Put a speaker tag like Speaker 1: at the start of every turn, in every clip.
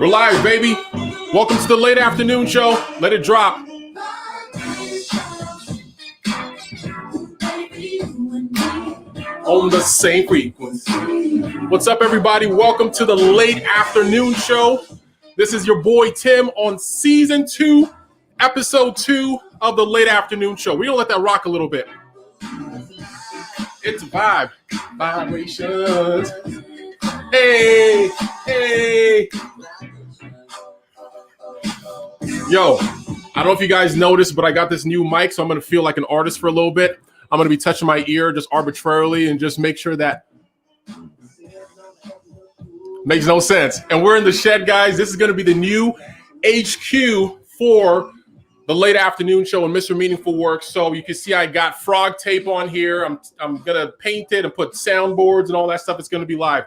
Speaker 1: We're live, baby. Welcome to the late afternoon show. Let it drop. On the same frequency. What's up, everybody? Welcome to the late afternoon show. This is your boy Tim on season 2, episode 2 of the late afternoon show. We're gonna let that rock a little bit. It's a vibe. Vibrations. Hey, hey. Yo, I don't know if you guys noticed, but I got this new mic, so I'm going to feel like an artist for a little bit. I'm going to be touching my ear just arbitrarily and just make sure that makes no sense. And we're in the shed, guys. This is going to be the new HQ for the late afternoon show and Mr. Meaningful Work. So you can see I got frog tape on here. I'm going to paint it and put soundboards and all that stuff. It's going to be live.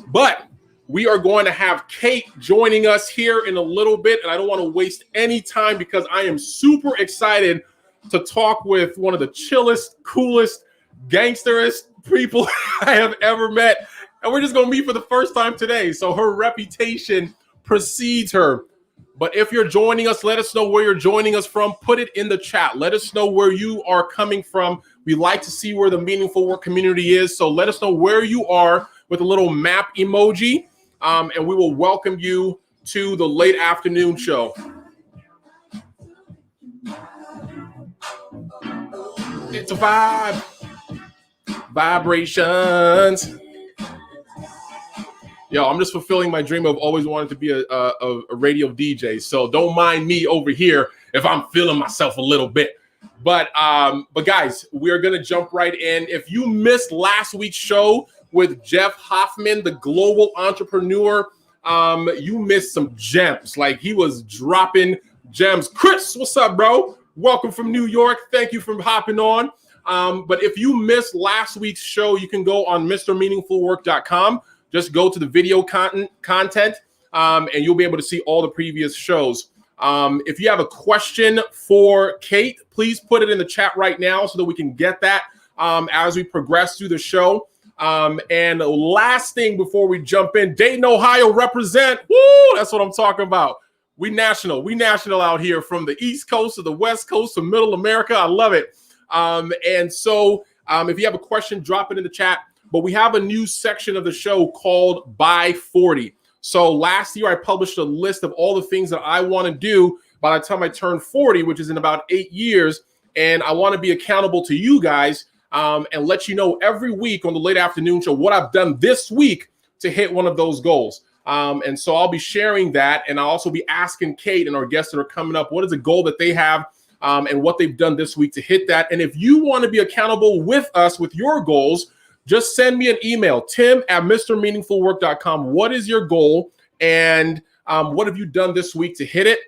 Speaker 1: But we are going to have Kate joining us here in a little bit, and I don't want to waste any time because I am super excited to talk with one of the chillest, coolest, gangsterest people I have ever met, and we're just going to meet for the first time today, so her reputation precedes her. But if you're joining us, let us know where you're joining us from. Put it in the chat. Let us know where you are coming from. We like to see where the Meaningful Work community is, so let us know where you are with a little map emoji. And we will welcome you to the late afternoon show. It's a vibe. Vibrations. Yo, I'm just fulfilling my dream of always wanting to be a radio DJ. So don't mind me over here if I'm feeling myself a little bit. But guys, we're going to jump right in. If you missed last week's show with Jeff Hoffman, the global entrepreneur, you missed some gems. Like, he was dropping gems. Chris, what's up, bro? Welcome from New York. Thank you for hopping on. But if you missed last week's show, you can go on MrMeaningfulWork.com. Just go to the video content, and you'll be able to see all the previous shows. If you have a question for Kate, please put it in the chat right now so that we can get that as we progress through the show. And the last thing before we jump in, Dayton, Ohio represent. Woo! That's what I'm talking about. We national out here from the East Coast to the West Coast to Middle America. I love it. And so if you have a question, drop it in the chat. But we have a new section of the show called By 40. So last year I published a list of all the things that I want to do by the time I turn 40, which is in about 8 years. And I want to be accountable to you guys. And let you know every week on the late afternoon show what I've done this week to hit one of those goals. And so I'll be sharing that, and I'll also be asking Kate and our guests that are coming up, what is a goal that they have and what they've done this week to hit that. And if you want to be accountable with us with your goals, just send me an email, tim@mrmeaningfulwork.com. What is your goal, and what have you done this week to hit it?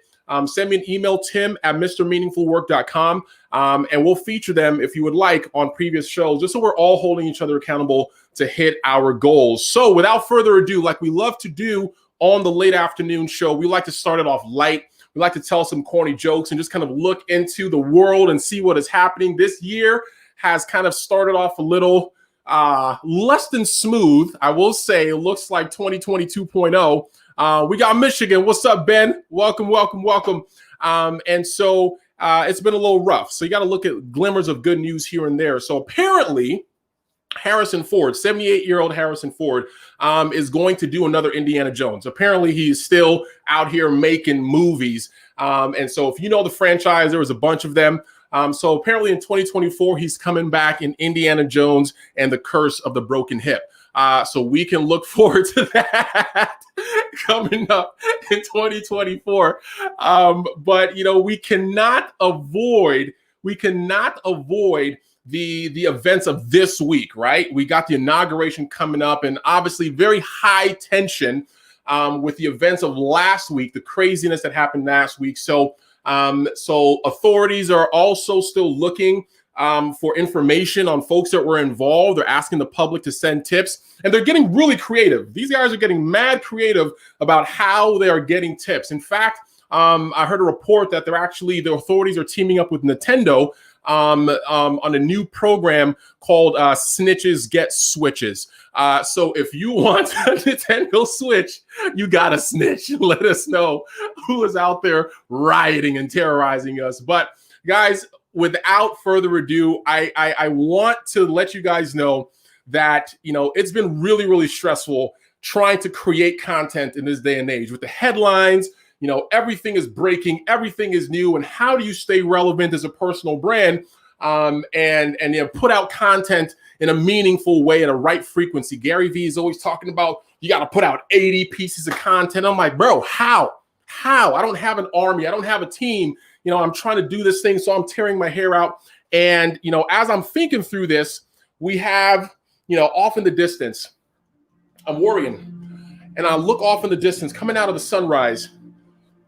Speaker 1: Send me an email, tim@mrmeaningfulwork.com, and we'll feature them, if you would like, on previous shows, just so we're all holding each other accountable to hit our goals. So without further ado, like we love to do on the late afternoon show, we like to start it off light. We like to tell some corny jokes and just kind of look into the world and see what is happening. This year has kind of started off a little less than smooth. I will say it looks like 2020 2.0. We got Michigan. What's up, Ben? Welcome. And so it's been a little rough. So you got to look at glimmers of good news here and there. So apparently Harrison Ford, 78-year-old Harrison Ford, is going to do another Indiana Jones. Apparently he's still out here making movies. And so if you know the franchise, there was a bunch of them. So apparently in 2024, he's coming back in Indiana Jones and the Curse of the Broken Hip. So we can look forward to that coming up in 2024. But, you know, we cannot avoid the events of this week, right? We got the inauguration coming up, and obviously very high tension with the events of last week, the craziness that happened last week. So authorities are also still looking for information on folks that were involved. They're asking the public to send tips, and they're getting really creative. These guys are getting mad creative about how they are getting tips. In fact, I heard a report that the authorities are teaming up with Nintendo on a new program called Snitches Get Switches. So if you want a Nintendo Switch, you gotta snitch. Let us know who is out there rioting and terrorizing us. But guys, without further ado, I want to let you guys know that, you know, it's been really, really stressful trying to create content in this day and age with the headlines. You know, everything is breaking, everything is new, and how do you stay relevant as a personal brand and you know, put out content in a meaningful way at a right frequency? Gary Vee is always talking about you got to put out 80 pieces of content. I'm like, bro, how? I don't have an army. I don't have a team. You know, I'm trying to do this thing, so I'm tearing my hair out. And, you know, as I'm thinking through this, we have, you know, off in the distance, I'm worrying. And I look off in the distance, coming out of the sunrise,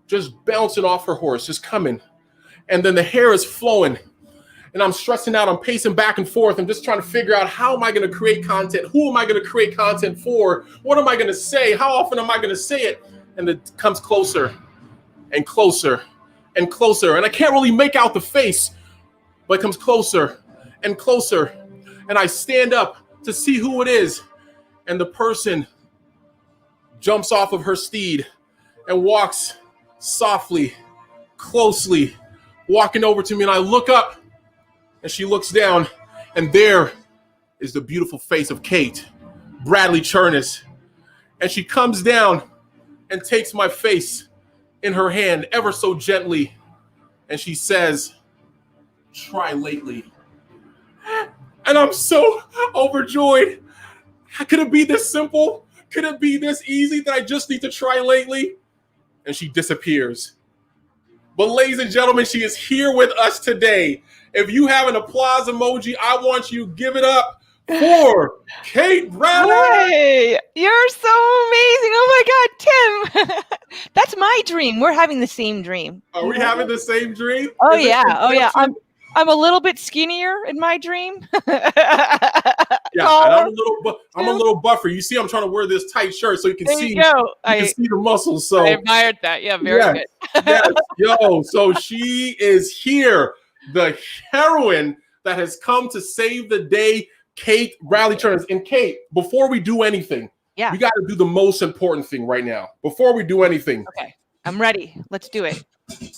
Speaker 1: just bouncing off her horse, just coming. And then the hair is flowing. And I'm stressing out. I'm pacing back and forth. I'm just trying to figure out, how am I going to create content? Who am I going to create content for? What am I going to say? How often am I going to say it? And it comes closer and closer and closer. And I can't really make out the face, but it comes closer and closer. And I stand up to see who it is. And the person jumps off of her steed and walks softly, closely, walking over to me. And I look up and she looks down, and there is the beautiful face of Kate, Bradley Chernis. And she comes down and takes my face in her hand ever so gently. And she says, "Try lately." And I'm so overjoyed. Could it be this simple? Could it be this easy that I just need to try lately? And she disappears. But ladies and gentlemen, she is here with us today. If you have an applause emoji, I want you to give it up for Kate Bradley.
Speaker 2: Hey, you're so amazing. Oh my God, Tim. That's my dream. We're having the same dream.
Speaker 1: Are we having the same dream?
Speaker 2: Oh, yeah. Oh, yeah. I'm a little bit skinnier in my dream.
Speaker 1: Yeah, and I'm a little buffer. You see, I'm trying to wear this tight shirt so you can see. You can see the muscles. So
Speaker 2: I admired that. Yeah, very good.
Speaker 1: Yes, yo. So she is here, the heroine that has come to save the day, Kate Bradley Chernis. And Kate, before we do anything, we got to do the most important thing right now. Before we do anything,
Speaker 2: okay, I'm ready. Let's do it.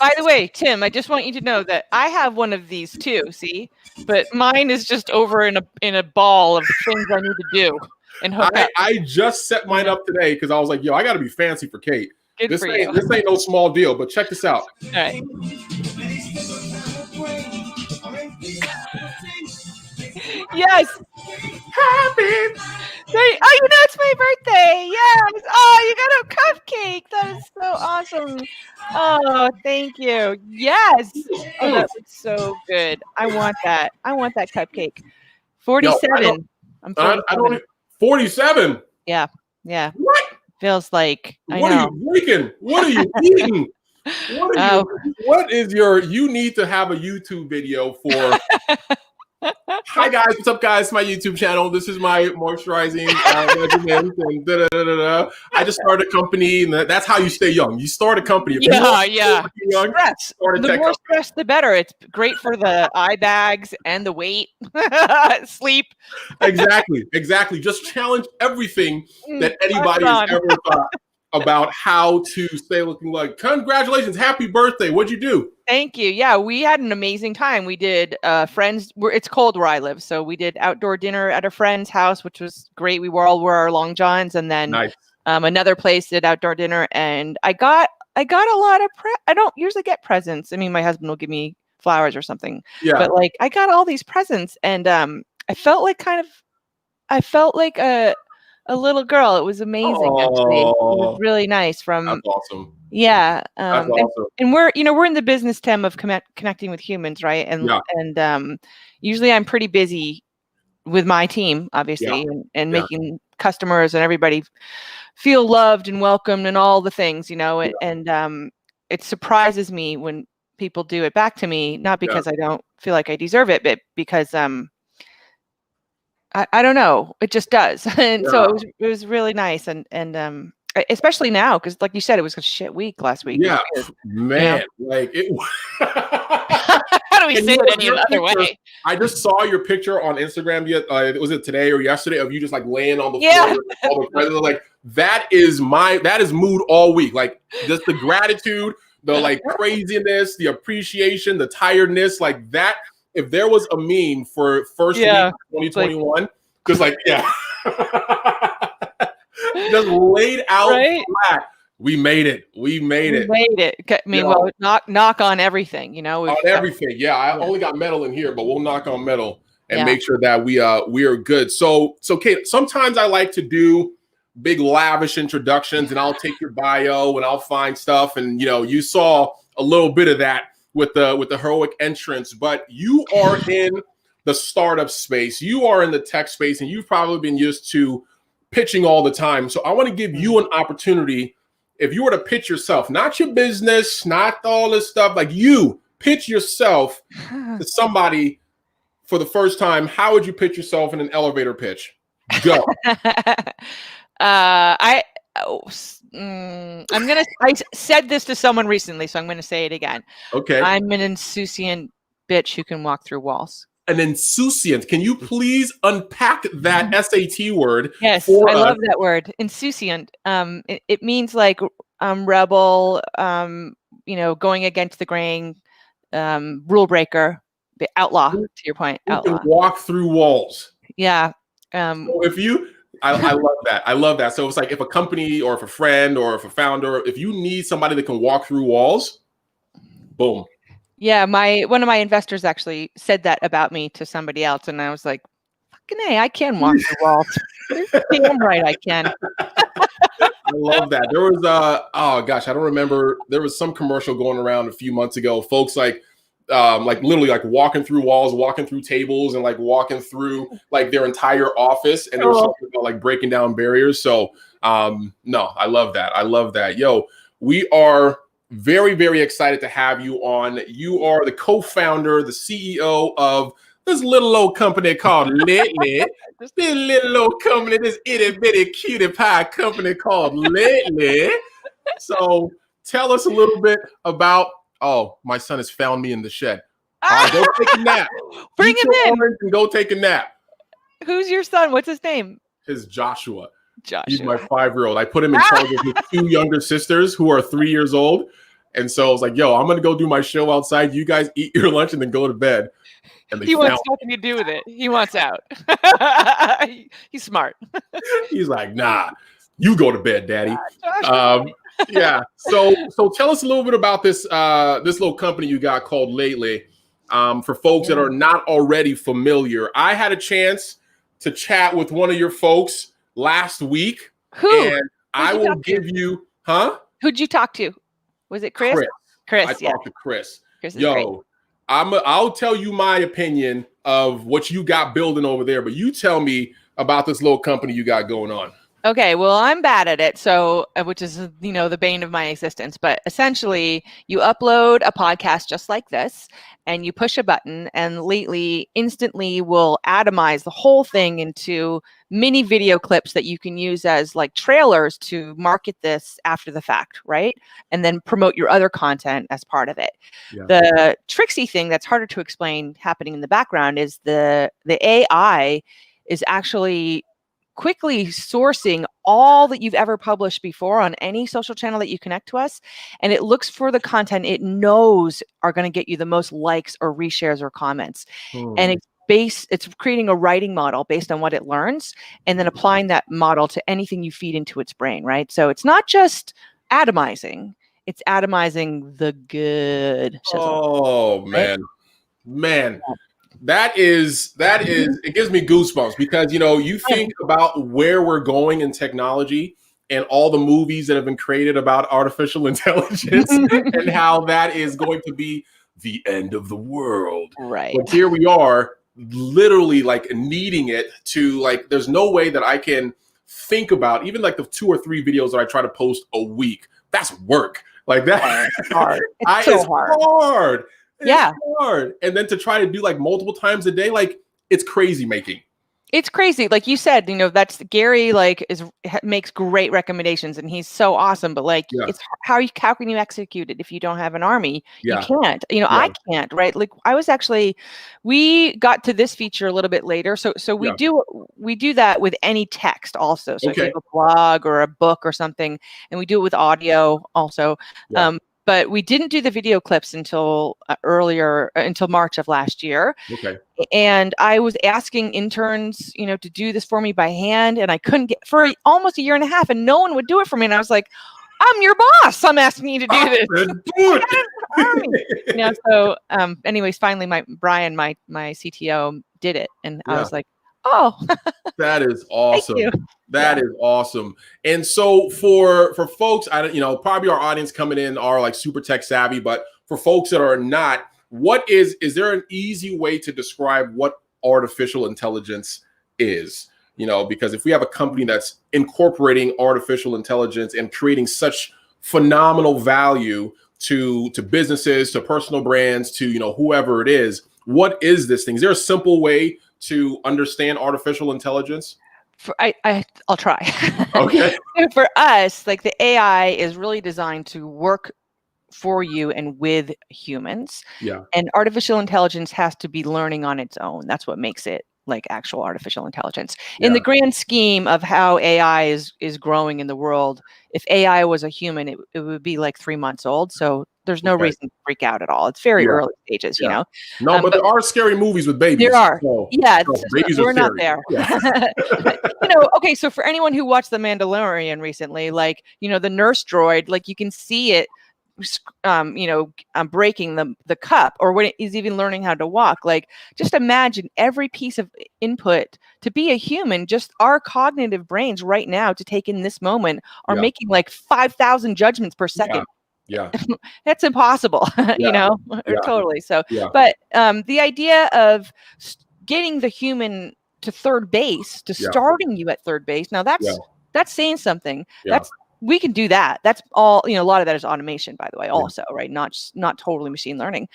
Speaker 2: By the way, Tim, I just want you to know that I have one of these too, see? But mine is just over in a ball of things I need to do. And
Speaker 1: I just set mine up today because I was like, yo, I got to be fancy for Kate.
Speaker 2: Good for you.
Speaker 1: This ain't no small deal, but check this out.
Speaker 2: All right. Yes. Happy. Oh, you know it's my birthday. Yes. Oh, you got a cupcake. That is so awesome. Oh, thank you. Yes. Oh, that looks so good. I want that. I want that cupcake. 47. I'm 47.
Speaker 1: 47.
Speaker 2: Yeah. Yeah.
Speaker 1: What?
Speaker 2: Feels like
Speaker 1: What are you drinking? What are you eating? What is your? You need to have a YouTube video for. Hi guys, what's up guys? It's my YouTube channel. This is my moisturizing regimen. And I just started a company, and that's how you stay young. You start a company.
Speaker 2: Yeah. Stress. The more stress, the better. It's great for the eye bags and the weight, sleep.
Speaker 1: Exactly. Just challenge everything that anybody has ever thought about how to stay looking like. Congratulations, happy birthday! What'd you do?
Speaker 2: Thank you. Yeah, we had an amazing time. We did friends. It's cold where I live, so we did outdoor dinner at a friend's house, which was great. We all wore our long johns, and then another place did outdoor dinner. And I got a lot of. I don't usually get presents. I mean, my husband will give me flowers or something. Yeah. But like, I got all these presents, and I felt like a little girl. It was amazing. Actually, it was really nice.
Speaker 1: That's awesome.
Speaker 2: Yeah.
Speaker 1: That's awesome.
Speaker 2: And we're in the business, Tim, of connecting with humans, right? And usually I'm pretty busy with my team, obviously, and making customers and everybody feel loved and welcomed and all the things, and it surprises me when people do it back to me, not because I don't feel like I deserve it, but because I don't know, it just does. And so it was really nice. And especially now, because like you said, it was a shit week last week.
Speaker 1: Yeah, man, like it.
Speaker 2: How do we say it any other way?
Speaker 1: I just saw your picture on Instagram. Was it today or yesterday of you just like laying on the floor? All the presents. Like that is mood all week. Like just the gratitude, the like craziness, the appreciation, the tiredness, like that. If there was a meme for first week of 2021, just like just laid out flat. We made it. We made it.
Speaker 2: I mean, well, knock on everything, you know.
Speaker 1: On everything. Yeah, I only got metal in here, but we'll knock on metal and make sure that we are good. So Kate, sometimes I like to do big lavish introductions, and I'll take your bio and I'll find stuff. And you saw a little bit of that with the heroic entrance, but you are in the startup space, you are in the tech space, and you've probably been used to pitching all the time. So I want to give you an opportunity. If you were to pitch yourself, not your business, not all this stuff, like you pitch yourself to somebody for the first time, how would you pitch yourself in an elevator pitch? Go.
Speaker 2: I said this to someone recently, so I'm going to say it again.
Speaker 1: Okay.
Speaker 2: I'm an insouciant bitch who can walk through walls.
Speaker 1: An insouciant. Can you please unpack that SAT word?
Speaker 2: Yes, I love that word, insouciant. It means like rebel, going against the grain, rule breaker, the outlaw. To your point, outlaw.
Speaker 1: Can walk through walls.
Speaker 2: Yeah.
Speaker 1: So I love that. I love that. So it's like if a company or if a friend or if a founder, if you need somebody that can walk through walls, boom.
Speaker 2: Yeah, one of my investors actually said that about me to somebody else, and I was like, "Fucking A, I can walk through walls. Damn right, I can."
Speaker 1: I love that. There was I don't remember. There was some commercial going around a few months ago. Folks like literally like walking through walls, walking through tables, and like walking through like their entire office, and they were talking about like breaking down barriers. So no, I love that. I love that. Yo, we are very, very excited to have you on. You are the co-founder, the CEO of this little old company called Lately. This little old company, this itty bitty cutie pie company called Lately. So tell us a little bit about. Oh, my son has found me in the shed. All right, go take a nap.
Speaker 2: Bring him in.
Speaker 1: And go take a nap.
Speaker 2: Who's your son? What's his name?
Speaker 1: His Joshua. He's my 5-year-old. I put him in charge of his 2 younger sisters who are 3 years old. And so I was like, yo, I'm going to go do my show outside. You guys eat your lunch and then go to bed. And
Speaker 2: he wants nothing to do with it. He wants out. He's smart.
Speaker 1: He's like, nah, you go to bed, daddy. Yeah. So tell us a little bit about this little company you got called Lately. For folks that are not already familiar, I had a chance to chat with one of your folks last week. And I will give you,
Speaker 2: Who'd you talk to? Was it Chris? Chris.
Speaker 1: I talked to Chris.
Speaker 2: Chris is great.
Speaker 1: I'll tell you my opinion of what you got building over there, but you tell me about this little company you got going on.
Speaker 2: Okay, well, I'm bad at it, so which is the bane of my existence. But essentially, you upload a podcast just like this, and you push a button, and Lately instantly will atomize the whole thing into mini video clips that you can use as like trailers to market this after the fact, right? And then promote your other content as part of it. Yeah. The tricksy thing that's harder to explain happening in the background is the AI is actually quickly sourcing all that you've ever published before on any social channel that you connect to us. And it looks for the content it knows are going to get you the most likes or reshares or comments. And it's creating a writing model based on what it learns and then applying that model to anything you feed into its brain, right? So it's not just atomizing, it's atomizing the good.
Speaker 1: Oh, right? Man. That is, it gives me goosebumps because, you think about where we're going in technology and all the movies that have been created about artificial intelligence and how that is going to be the end of the world.
Speaker 2: Right.
Speaker 1: But here we are literally like needing it to like, there's no way that I can think about even like the 2 or 3 videos that I try to post a week. That's work. Like that.
Speaker 2: It's hard. It's
Speaker 1: hard.
Speaker 2: It's
Speaker 1: hard. And then to try to do like multiple times a day, like it's crazy making.
Speaker 2: It's crazy. Like you said, that's Gary, like makes great recommendations and he's so awesome, but like it's how can you execute it if you don't have an army? You can't. I can't, right? Like we got to this feature a little bit later. So we do that with any text also. So if you have a blog or a book or something, and we do it with audio also. But we didn't do the video clips until until March of last year.
Speaker 1: Okay.
Speaker 2: And I was asking interns, to do this for me by hand, and I couldn't get for almost a year and a half, and no one would do it for me. And I was like, "I'm your boss. I'm asking you to do this." So, anyways, finally, Brian, my CTO, did it, and I was like, "Oh,
Speaker 1: that is awesome." That is awesome. And so for folks, probably our audience coming in are like super tech savvy, but for folks that are not, is there an easy way to describe what artificial intelligence is? Because if we have a company that's incorporating artificial intelligence and creating such phenomenal value to businesses, to personal brands, to, whoever it is, what is this thing? Is there a simple way to understand artificial intelligence?
Speaker 2: I'll try.
Speaker 1: Okay.
Speaker 2: For us, like the AI is really designed to work for you and with humans.
Speaker 1: Yeah.
Speaker 2: And artificial intelligence has to be learning on its own. That's what makes it like actual artificial intelligence. In the grand scheme of how AI is growing in the world, if AI was a human, it would be like 3 months old. So there's no reason to freak out at all. It's very early stages,
Speaker 1: No, but there are scary movies with babies.
Speaker 2: There are.
Speaker 1: So,
Speaker 2: babies we're not there. Okay, so for anyone who watched The Mandalorian recently, like, the nurse droid, like you can see it breaking the cup, or when it is even learning how to walk. Like, just imagine every piece of input to be a human. Just our cognitive brains right now to take in this moment are making like 5,000 judgments per second.
Speaker 1: Yeah.
Speaker 2: That's impossible. Totally. So, but the idea of getting the human to third base, to starting you at third base. Now that's saying something. We can do that. That's all, a lot of that is automation, by the way, also, right? Not totally machine learning.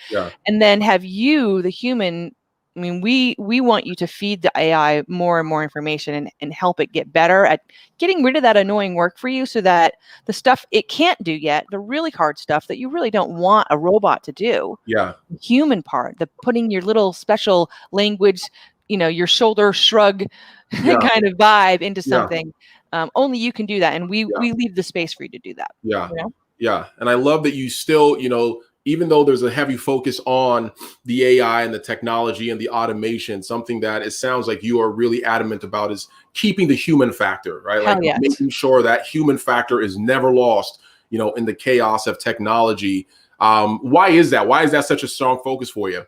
Speaker 2: And then have you, the human, I mean, we want you to feed the AI more and more information and help it get better at getting rid of that annoying work for you, so that the stuff it can't do yet, the really hard stuff that you really don't want a robot to do, the human part, the putting your little special language, your shoulder shrug kind of vibe into something. Only you can do that. And we leave the space for you to do that.
Speaker 1: Yeah. And I love that you still, even though there's a heavy focus on the AI and the technology and the automation, something that it sounds like you are really adamant about is keeping the human factor, right? Like making sure that human factor is never lost, in the chaos of technology. Why is that? Why is that such a strong focus for you?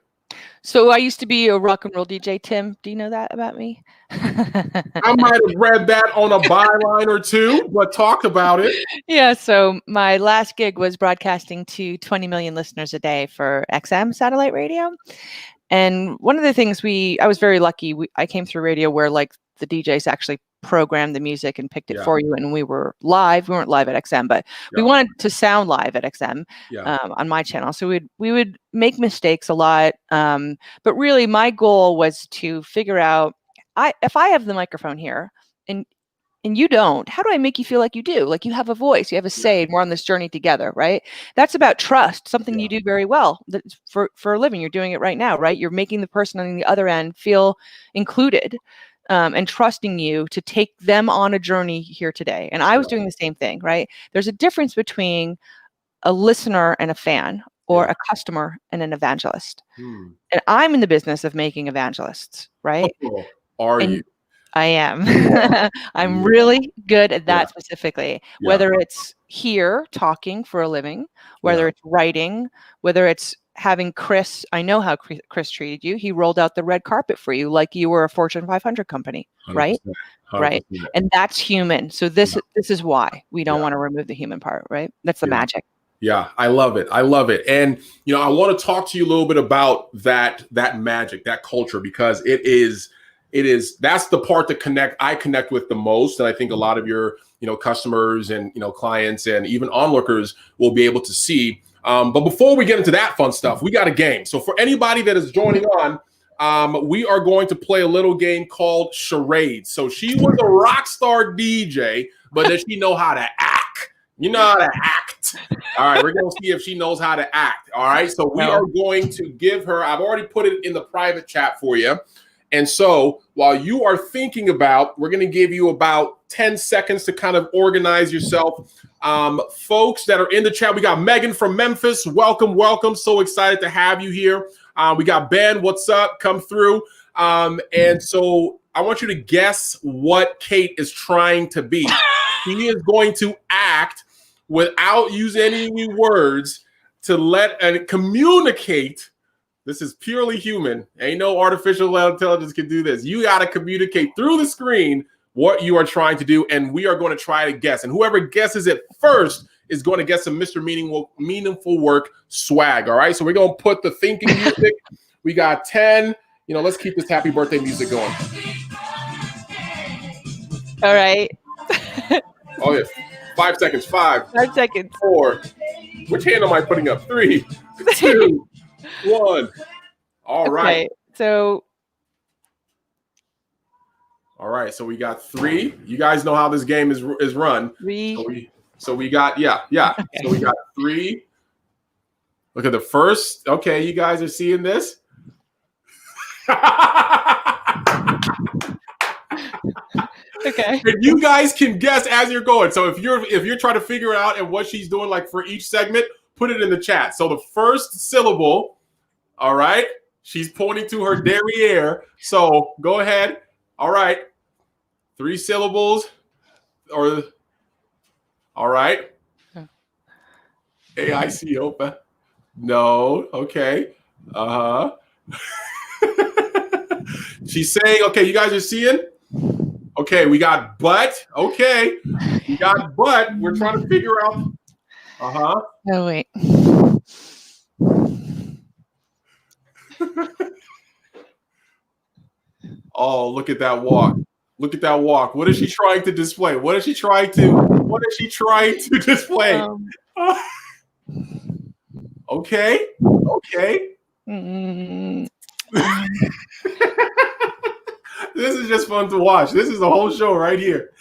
Speaker 2: So I used to be a rock and roll DJ, Tim. Do you know that about me?
Speaker 1: I might have read that on a byline or two, but talk about it.
Speaker 2: Yeah. So my last gig was broadcasting to 20 million listeners a day for XM satellite radio. And one of the things I was very lucky. I came through radio where like the DJs actually programmed the music and picked it for you. And we were live. We weren't live at XM, but we wanted to sound live at XM on my channel. So we would make mistakes a lot. But really my goal was to figure out, if I have the microphone here and you don't, how do I make you feel like you do? Like you have a voice, you have a say, and we're on this journey together, right? That's about trust, something you do very well for a living. You're doing it right now, right? You're making the person on the other end feel included. And trusting you to take them on a journey here today. And I was doing the same thing, right? There's a difference between a listener and a fan, or a customer and an evangelist. And I'm in the business of making evangelists, right?
Speaker 1: Are you?
Speaker 2: I am. I'm really good at that specifically, whether it's here talking for a living, whether it's writing, whether it's having Chris. I know how Chris treated you. He rolled out the red carpet for you like you were a Fortune 500 company, 100%, right? 100%. Right. And that's human. So this is why we don't want to remove the human part, right? That's the magic.
Speaker 1: Yeah, I love it. I love it. And, I want to talk to you a little bit about that magic, that culture, because that's the part that I connect with the most. And I think a lot of your, customers and, clients and even onlookers will be able to see. But before we get into that fun stuff, we got a game. So for anybody that is joining on, we are going to play a little game called charades. So she was a rock star DJ, but does she know how to act? You know how to act. All right, we're going to see if she knows how to act. All right, so we are going to give her, I've already put it in the private chat for you. And so while you are thinking about, we're going to give you about 10 seconds to kind of organize yourself. Folks that are in the chat, we got Megan from Memphis. Welcome, welcome. So excited to have you here. We got Ben. What's up? Come through. And so I want you to guess what Kate is trying to be. She is going to act without using any words to let and communicate. This is purely human. Ain't no artificial intelligence can do this. You got to communicate through the screen what you are trying to do, and we are going to try to guess. And whoever guesses it first is going to get some Mr. Meaningful Work swag, all right? So we're going to put the thinking music. We got 10. Let's keep this happy birthday music going.
Speaker 2: All right.
Speaker 1: Oh, yeah. 5 seconds. 5
Speaker 2: seconds.
Speaker 1: 4. Which hand am I putting up? 3, 2, 1. All right.
Speaker 2: So.
Speaker 1: All right. So we got 3. You guys know how this game is run.
Speaker 2: 3.
Speaker 1: So we got, yeah. Okay. So we got 3. Look at the first. Okay. You guys are seeing this.
Speaker 2: Okay.
Speaker 1: And you guys can guess as you're going. So if you're trying to figure out and what she's doing, like for each segment, put it in the chat. So the first syllable, all right, she's pointing to her derriere. So go ahead. All right. 3 syllables all right. AIC open. No. Okay. She's saying, okay, you guys are seeing? Okay, we got butt. Okay. We got butt. We're trying to figure out.
Speaker 2: Oh, wait.
Speaker 1: Oh, look at that walk. Look at that walk. What is she trying to display? What is she trying to display? Okay. This is just fun to watch. This is the whole show right here.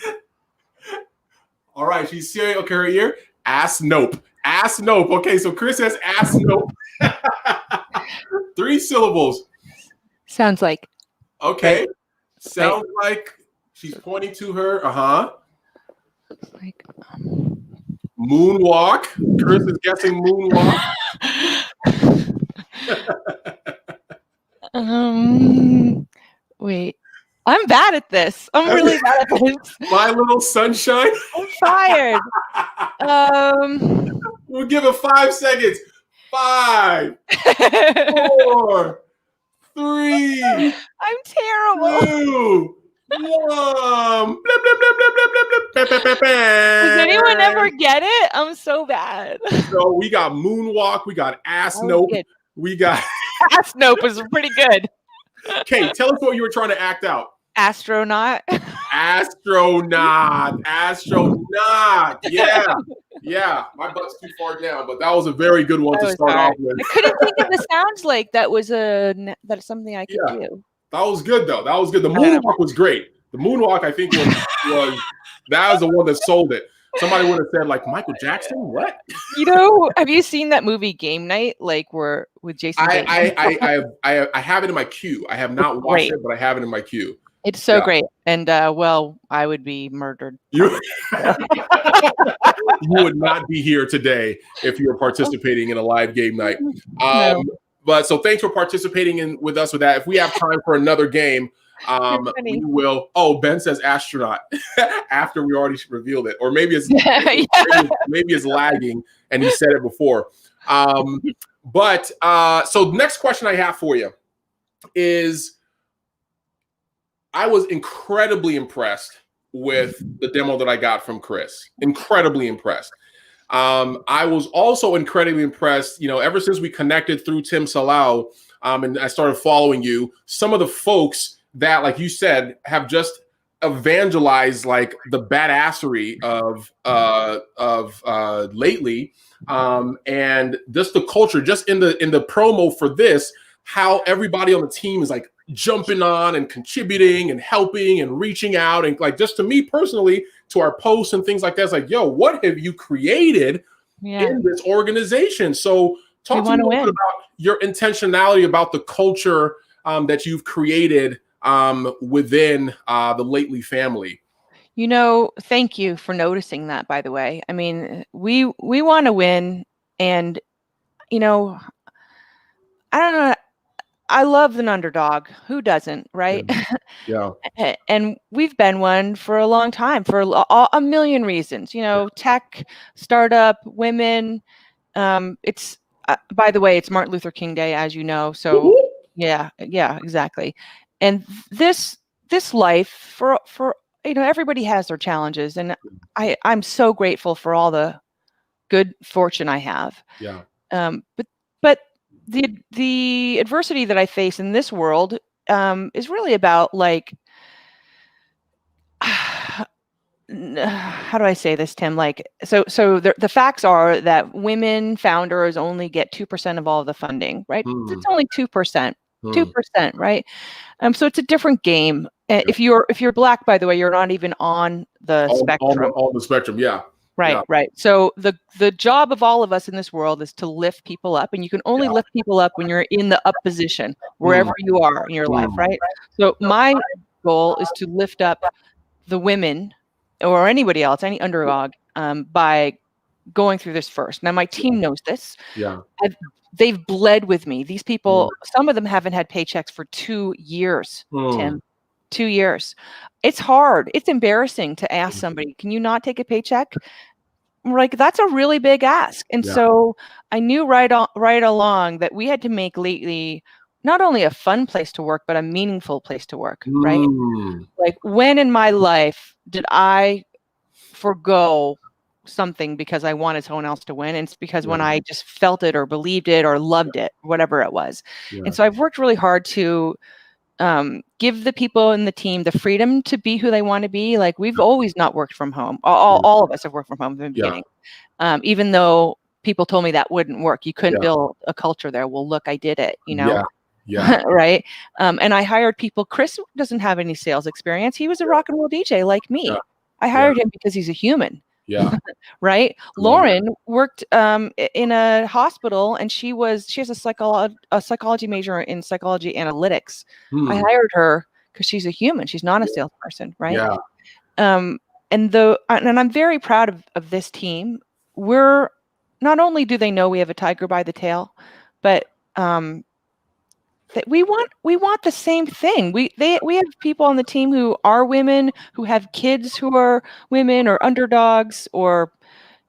Speaker 1: All right, she's saying, okay, her ear. Ass nope. Okay, so Chris says ass nope. 3 syllables.
Speaker 2: Sounds like.
Speaker 1: Okay.
Speaker 2: Right.
Speaker 1: Sounds like she's pointing to her.
Speaker 2: Like
Speaker 1: moonwalk. Chris is guessing moonwalk.
Speaker 2: Wait. I'm bad at this. I'm really bad at this.
Speaker 1: My Little Sunshine.
Speaker 2: I'm tired.
Speaker 1: We'll give it 5 seconds. 5, 4, 3.
Speaker 2: I'm terrible.
Speaker 1: 2, 1.
Speaker 2: Does anyone ever get it? I'm so bad.
Speaker 1: So we got moonwalk. We got ass nope.
Speaker 2: Good.
Speaker 1: We got
Speaker 2: ass nope was pretty good.
Speaker 1: Okay, tell us what you were trying to act out.
Speaker 2: Astronaut.
Speaker 1: Astronaut. Yeah. My butt's too far down, but that was a very good one to start off with.
Speaker 2: I couldn't think of the sounds like that was that's something I could do.
Speaker 1: That was good though. That was good. The moonwalk was great. The moonwalk, I think, was that was the one that sold it. Somebody would have said like Michael Jackson. What?
Speaker 2: Have you seen that movie Game Night? Like with Jason.
Speaker 1: I have it in my queue. I have not watched it, but I have it in my queue.
Speaker 2: It's so great. And I would be murdered.
Speaker 1: You would not be here today if you were participating in a live game night. But so thanks for participating with us with that. If we have time for another game, we will. Oh, Ben says astronaut after we already revealed it, or maybe it's maybe it's lagging and he said it before. But so next question I have for you is, I was incredibly impressed with the demo that I got from Chris. Incredibly impressed. I was also incredibly impressed, ever since we connected through Tim Salau, and I started following you, some of the folks that, like you said, have just evangelized like the badassery of lately, and just the culture, just in the promo for this, how everybody on the team is like jumping on and contributing and helping and reaching out. And like, just to me personally, to our posts and things like that, it's like, yo, what have you created in this organization? So talk to me a little bit about your intentionality about the culture that you've created within the Lately family.
Speaker 2: You know, thank you for noticing that, by the way. I mean, we want to win, and you know, I don't know, I love an underdog. Who doesn't, right?
Speaker 1: Yeah.
Speaker 2: And we've been one for a long time for a million reasons, you know, tech, startup, women. It's by the way, it's Martin Luther King Day, as you know. So yeah, exactly. And this life for you know, everybody has their challenges, and I'm so grateful for all the good fortune I have.
Speaker 1: Yeah.
Speaker 2: But the adversity that I face in this world is really about like, how do I say this, Tim? Like, so the facts are that women founders only get 2% of all of the funding, right? It's only 2%, 2%, right? So it's a different game. If you're Black, by the way, you're not even on the spectrum.
Speaker 1: On the spectrum, yeah.
Speaker 2: Right, right. So the job of all of us in this world is to lift people up, and you can only lift people up when you're in the up position, wherever you are in your life, right? So my goal is to lift up the women or anybody else, any underdog, by going through this first. Now my team knows this.
Speaker 1: Yeah.
Speaker 2: They've bled with me. These people, some of them haven't had paychecks for 2 years, Tim. 2 years. It's hard. It's embarrassing to ask somebody, can you not take a paycheck? Like, that's a really big ask. And so I knew right along that we had to make Lately not only a fun place to work, but a meaningful place to work, right? Like, when in my life did I forgo something because I wanted someone else to win? And it's because when I just felt it or believed it or loved it, whatever it was. And so I've worked really hard to give the people in the team the freedom to be who they want to be. Like, we've always not worked from home. All of us have worked from home from the beginning. Even though people told me that wouldn't work. You couldn't build a culture there. Well, look, I did it, you know? Right. And I hired people. Chris doesn't have any sales experience. He was a rock and roll DJ like me. I hired him because he's a human. Right. Lauren worked in a hospital, and she has a psychology major in psychology analytics. I hired her because she's a human. She's not a salesperson, right? And I'm very proud of this team. We're not only do they know we have a tiger by the tail, but that we want the same thing. We have people on the team who are women, who have kids who are women or underdogs, or,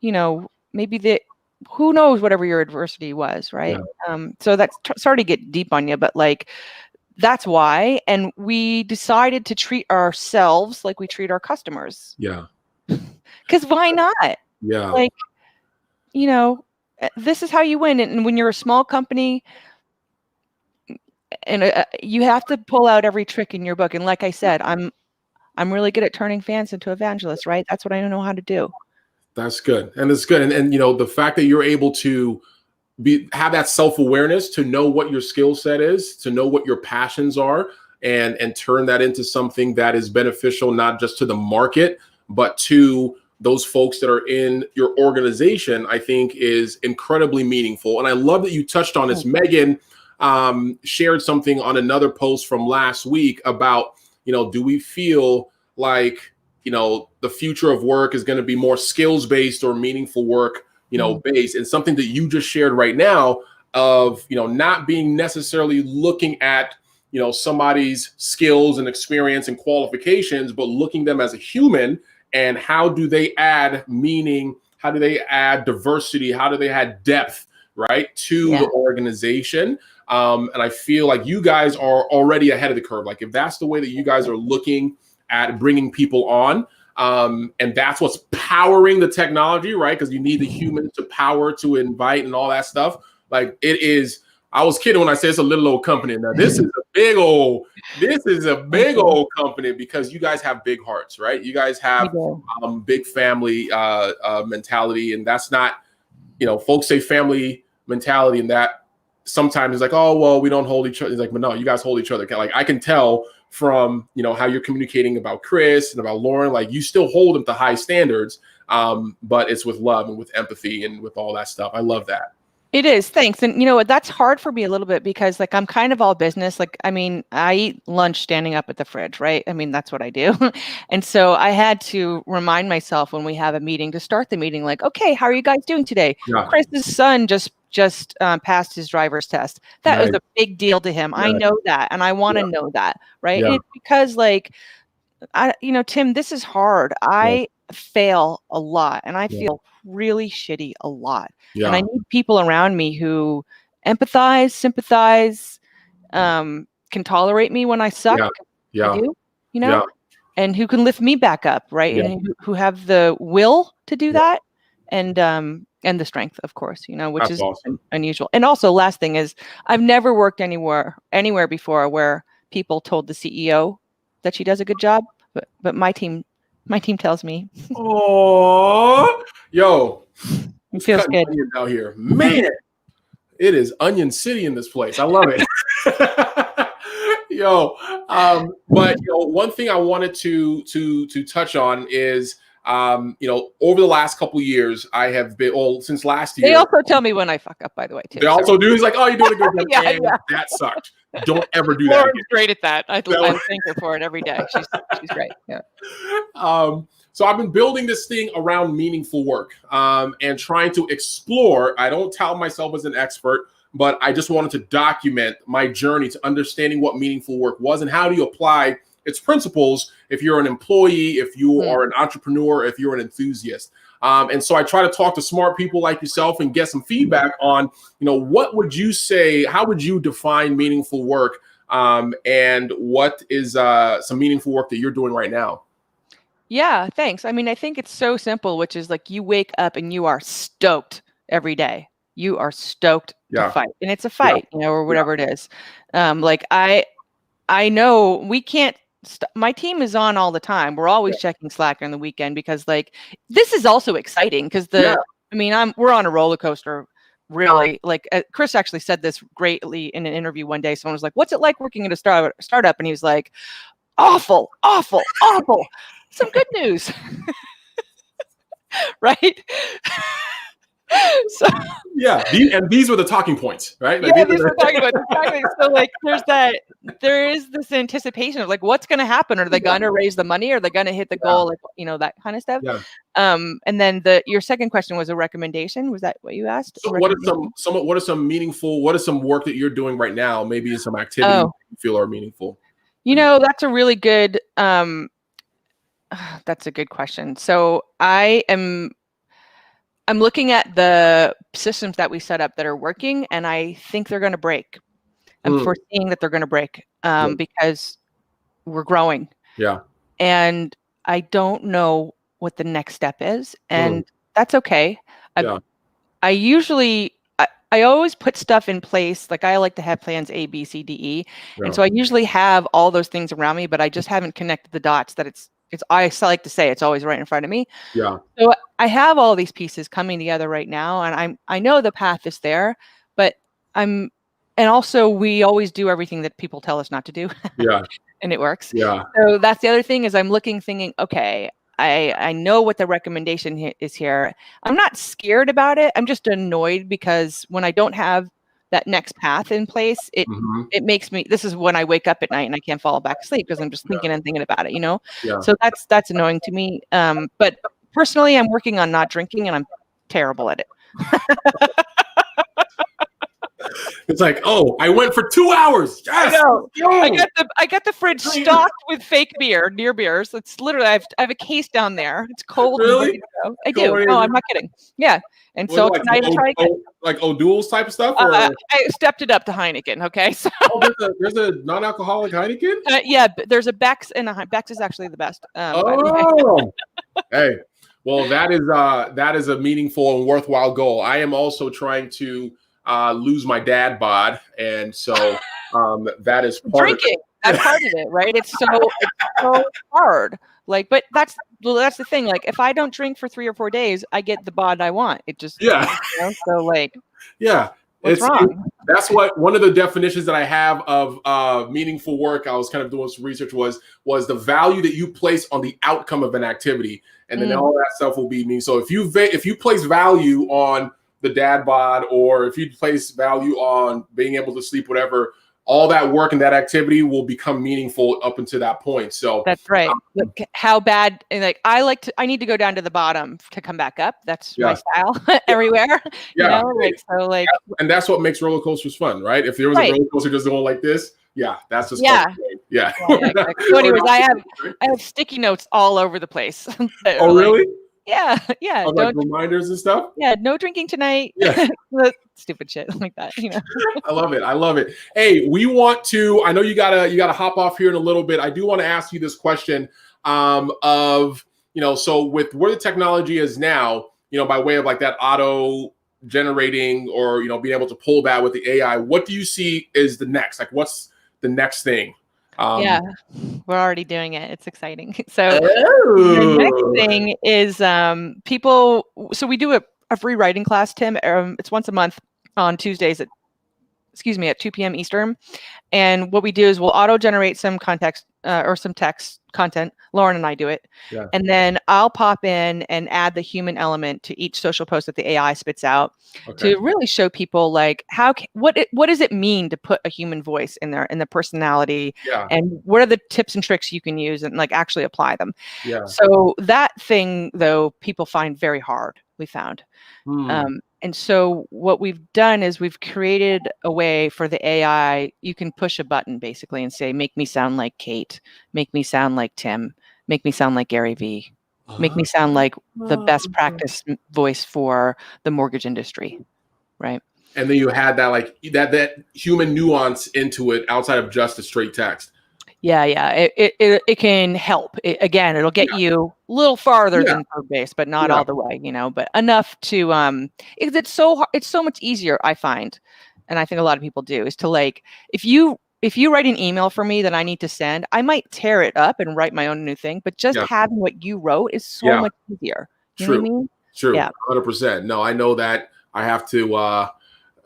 Speaker 2: you know, maybe who knows, whatever your adversity was, right? So that's sorry to get deep on you, but like, that's why. And we decided to treat ourselves like we treat our customers. Because why not? Like, you know, this is how you win. And when you're a small company, and you have to pull out every trick in your book. And like I said, I'm really good at turning fans into evangelists, right? That's what I know how to do.
Speaker 1: That's good. And it's good. And you know, the fact that you're able to have that self-awareness, to know what your skill set is, to know what your passions are, and turn that into something that is beneficial, not just to the market, but to those folks that are in your organization, I think is incredibly meaningful. And I love that you touched on this. Megan shared something on another post from last week about, you know, do we feel like, you know, the future of work is going to be more skills based or meaningful work, you know, based, and something that you just shared right now of, you know, not being necessarily looking at, you know, somebody's skills and experience and qualifications, but looking them as a human, and how do they add meaning? How do they add diversity? How do they add depth, right, to the organization? And I feel like you guys are already ahead of the curve. Like, if that's the way that you guys are looking at bringing people on, and that's what's powering the technology, right? Because you need the humans to power, to invite, and all that stuff. Like, it is. I was kidding when I said it's a little old company. Now this is a big old company, because you guys have big hearts, right? You guys have big family mentality, and that's not, you know, folks say family mentality, and that sometimes it's like, oh, well, we don't hold each other. It's like, but no, you guys hold each other. Like I can tell from, you know, how you're communicating about Chris and about Lauren, like you still hold them to high standards, but it's with love and with empathy and with all that stuff. I love that.
Speaker 2: It is. Thanks. And you know what, that's hard for me a little bit because like I'm kind of all business. Like, I mean, I eat lunch standing up at the fridge, right? I mean, that's what I do. And so I had to remind myself when we have a meeting to start the meeting, like, okay, how are you guys doing today?
Speaker 1: Yeah.
Speaker 2: Chris's son just passed his driver's test. That was a big deal to him. I know that. And I want to know that. Right. And it's because like, Tim, this is hard. I fail a lot and I feel really shitty a lot. And I need people around me who empathize, sympathize, can tolerate me when I suck. I do, and who can lift me back up, right? And who have the will to do that, and the strength, of course, which That's is awesome. Unusual. And also, last thing is, I've never worked anywhere before where people told the CEO that she does a good job, but my team tells me.
Speaker 1: Oh, yo.
Speaker 2: It feels good
Speaker 1: out here, man. It is Onion City in this place. I love it. But one thing I wanted to touch on is over the last couple of years, I have been since last year.
Speaker 2: They also tell me when I fuck up, by the way, too.
Speaker 1: They also do. He's like, oh, you're doing a good job. That sucked. Don't ever do that.
Speaker 2: Lauren's great at that. I thank her for it every day. She's great. Yeah.
Speaker 1: So I've been building this thing around meaningful work and trying to explore. I don't tout myself as an expert, but I just wanted to document my journey to understanding what meaningful work was and how do you apply its principles if you're an employee, if you are an entrepreneur, if you're an enthusiast. And so I try to talk to smart people like yourself and get some feedback on, what would you say, how would you define meaningful work? And what is some meaningful work that you're doing right now?
Speaker 2: Yeah, thanks. I mean, I think it's so simple, which is like you wake up and you are stoked every day. You are stoked to fight. And it's a fight, or whatever it is. Like I know we can't, my team is on all the time. We're always checking Slack on the weekend because like, this is also exciting because we're on a roller coaster. Really, like Chris actually said this greatly in an interview one day. Someone was like, what's it like working at a startup? And he was like, awful. Some good news. Right? So
Speaker 1: these were the talking points, right?
Speaker 2: Like, these were talking about exactly. So like there is this anticipation of like what's gonna happen. Are they gonna raise the money? Are they gonna hit the goal? Like, that kind of stuff. Yeah. And then your second question was a recommendation. Was that what you asked?
Speaker 1: So what are some work that you're doing right now? Maybe some activities you feel are meaningful.
Speaker 2: That's a really good that's a good question. So I'm looking at the systems that we set up that are working, and I think they're going to break. I'm foreseeing that they're going to break because we're growing.
Speaker 1: Yeah.
Speaker 2: And I don't know what the next step is, and that's okay. I always put stuff in place. Like I like to have plans A, B, C, D, E. Yeah. And so I usually have all those things around me, but I just haven't connected the dots that I like to say it's always right in front of me.
Speaker 1: Yeah.
Speaker 2: So I have all these pieces coming together right now, and I know the path is there, but and also we always do everything that people tell us not to do.
Speaker 1: Yeah.
Speaker 2: And it works.
Speaker 1: Yeah.
Speaker 2: So that's the other thing is I'm thinking, okay, I know what the recommendation is here. I'm not scared about it. I'm just annoyed because when I don't have that next path in place, it makes me, this is when I wake up at night and I can't fall back asleep because I'm just thinking and thinking about it,
Speaker 1: Yeah.
Speaker 2: So that's annoying to me. But personally, I'm working on not drinking and I'm terrible at it.
Speaker 1: It's like, oh, I went for 2 hours. Yes.
Speaker 2: I got the fridge stocked with fake near beers. It's literally I have a case down there. It's cold.
Speaker 1: Really?
Speaker 2: I do. No, I'm not kidding. Yeah. And so tonight I try again.
Speaker 1: Like O'Doul's type of stuff? Or?
Speaker 2: I stepped it up to Heineken. Okay. So
Speaker 1: there's a non-alcoholic Heineken?
Speaker 2: Yeah, there's a Beck's and Beck's is actually the best.
Speaker 1: Hey, well, that is a meaningful and worthwhile goal. I am also trying to lose my dad bod, and so that is part
Speaker 2: drinking. That's part of it, right? It's so hard. Like, but that's the thing. Like, if I don't drink for 3 or 4 days, I get the bod I want. It just
Speaker 1: so like
Speaker 2: What's wrong?
Speaker 1: That's what one of the definitions that I have of meaningful work. I was kind of doing some research was the value that you place on the outcome of an activity, and then all that stuff will be mean. So if you place value on the dad bod, or if you place value on being able to sleep, whatever, all that work and that activity will become meaningful up until that point. So
Speaker 2: that's right. Look how bad, and like I need to go down to the bottom to come back up. That's my style everywhere.
Speaker 1: Yeah.
Speaker 2: And
Speaker 1: that's what makes roller coasters fun, right? If there was a roller coaster just going like this, that's just
Speaker 2: yeah. So anyways, I have sticky notes all over the place.
Speaker 1: Oh, really?
Speaker 2: Yeah.
Speaker 1: Oh, like reminders and stuff?
Speaker 2: Yeah, no drinking tonight.
Speaker 1: Yeah.
Speaker 2: Stupid shit like that,
Speaker 1: I love it. Hey, we want to, I know you gotta hop off here in a little bit. I do want to ask you this question of, so with where the technology is now, by way of like that auto generating or, being able to pull that with the AI, what do you see is the next? Like, what's the next thing?
Speaker 2: Yeah, we're already doing it. It's exciting. So the next thing is people. So we do a free writing class, Tim. It's once a month on Tuesdays at 2 p.m. Eastern. And what we do is we'll auto-generate some context or some text content. Lauren and I do it.
Speaker 1: Yeah.
Speaker 2: And then I'll pop in and add the human element to each social post that the AI spits out to really show people like what does it mean to put a human voice in there, in the personality, and what are the tips and tricks you can use and like actually apply them.
Speaker 1: Yeah.
Speaker 2: So that thing though, people find very hard, we found. And so what we've done is we've created a way for the AI, you can push a button basically and say, make me sound like Kate, make me sound like Tim, make me sound like Gary Vee, make me sound like the best practice voice for the mortgage industry, right?
Speaker 1: And then you had that like that human nuance into it outside of just a straight text.
Speaker 2: Yeah. It can help. Again, it'll get you a little farther than code base, but not all the way, but enough to it's so much easier, I find, and I think a lot of people do, is to like if you write an email for me that I need to send, I might tear it up and write my own new thing, but just having what you wrote is so much easier. You know what I mean?
Speaker 1: True. Yeah. 100%. No, I know that I have to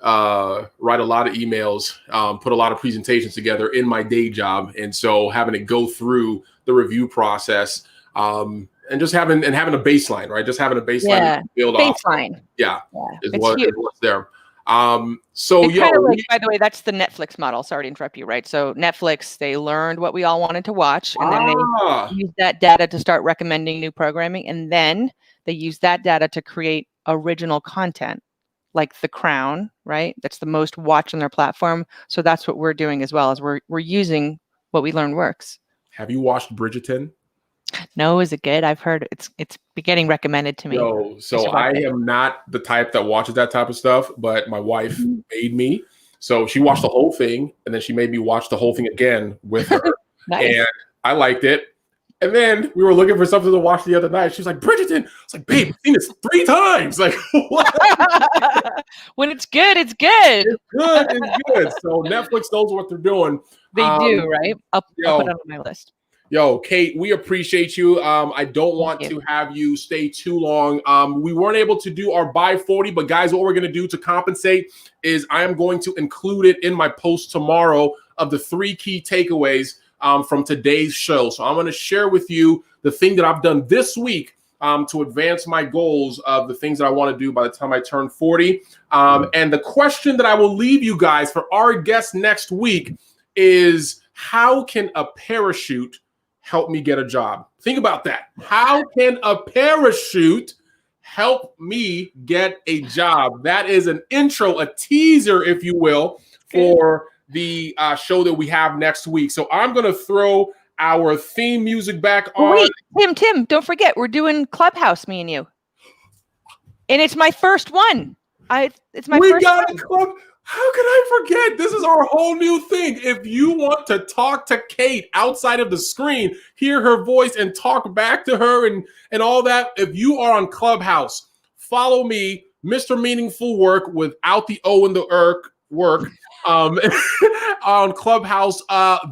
Speaker 1: write a lot of emails, put a lot of presentations together in my day job. And so having to go through the review process, and just having a baseline, right? Just having a baseline to build
Speaker 2: baseline
Speaker 1: off. Is what's there. So
Speaker 2: like, by the way, that's the Netflix model. Sorry to interrupt you, right? So Netflix, they learned what we all wanted to watch, and then they used that data to start recommending new programming, and then they used that data to create original content. Like The Crown, right? That's the most watched on their platform. So that's what we're doing as well, as we're using what we learned works.
Speaker 1: Have you watched Bridgerton?
Speaker 2: No, is it good? I've heard it's getting recommended to me.
Speaker 1: No, so I am not the type that watches that type of stuff, but my wife made me. So she watched the whole thing, and then she made me watch the whole thing again with her.
Speaker 2: Nice.
Speaker 1: And I liked it. And then we were looking for something to watch the other night. She was like, Bridgerton. I was like, babe, I've seen this 3 times. Like, what?
Speaker 2: When it's good, it's good.
Speaker 1: It's good. So Netflix knows what they're doing.
Speaker 2: They do, right? I'll put it on my list.
Speaker 1: Yo, Kate, we appreciate you. I don't want to have you stay too long. We weren't able to do our buy 40, but guys, what we're going to do to compensate is I am going to include it in my post tomorrow of the 3 key takeaways from today's show. So I'm going to share with you the thing that I've done this week to advance my goals of the things that I want to do by the time I turn 40. And the question that I will leave you guys for our guest next week is, how can a parachute help me get a job? Think about that. How can a parachute help me get a job? That is an intro, a teaser, if you will, for the show that we have next week. So I'm going to throw our theme music back on.
Speaker 2: Wait, Tim, don't forget, we're doing Clubhouse, me and you. And it's my first one. It's my first one.
Speaker 1: Club. How can I forget? This is our whole new thing. If you want to talk to Kate outside of the screen, hear her voice and talk back to her and all that, if you are on Clubhouse, follow me, Mr. Meaningful Work without the O and the work on Clubhouse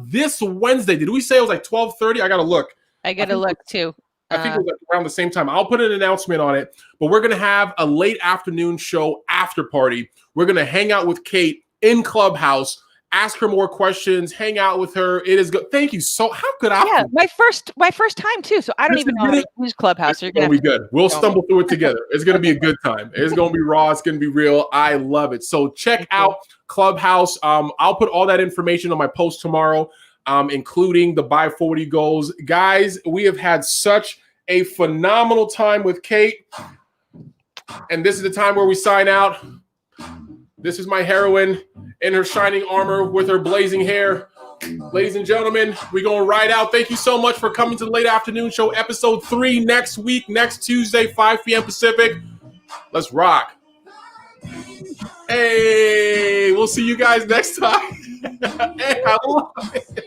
Speaker 1: this Wednesday. Did we say it was like 12:30? I got to look.
Speaker 2: I got to look too.
Speaker 1: I think it was like around the same time. I'll put an announcement on it, but we're going to have a late afternoon show after party. We're going to hang out with Kate in Clubhouse, ask her more questions, hang out with her. It is good. Thank you. So how could I?
Speaker 2: Yeah, my first time too. So I don't even know how to use Clubhouse.
Speaker 1: It's going to be good. We'll stumble through it together. It's going to be a good time. It's going to be raw. It's going to be real. I love it. So check out Clubhouse. I'll put all that information on my post tomorrow, including the buy 40 goals. Guys, we have had such a phenomenal time with Kate. And this is the time where we sign out. This is my heroine in her shining armor with her blazing hair. Ladies and gentlemen, we're going to ride out. Thank you so much for coming to the Late Afternoon Show, episode 3 next week, next Tuesday, 5 p.m. Pacific. Let's rock. Hey, we'll see you guys next time. Hey, I love it.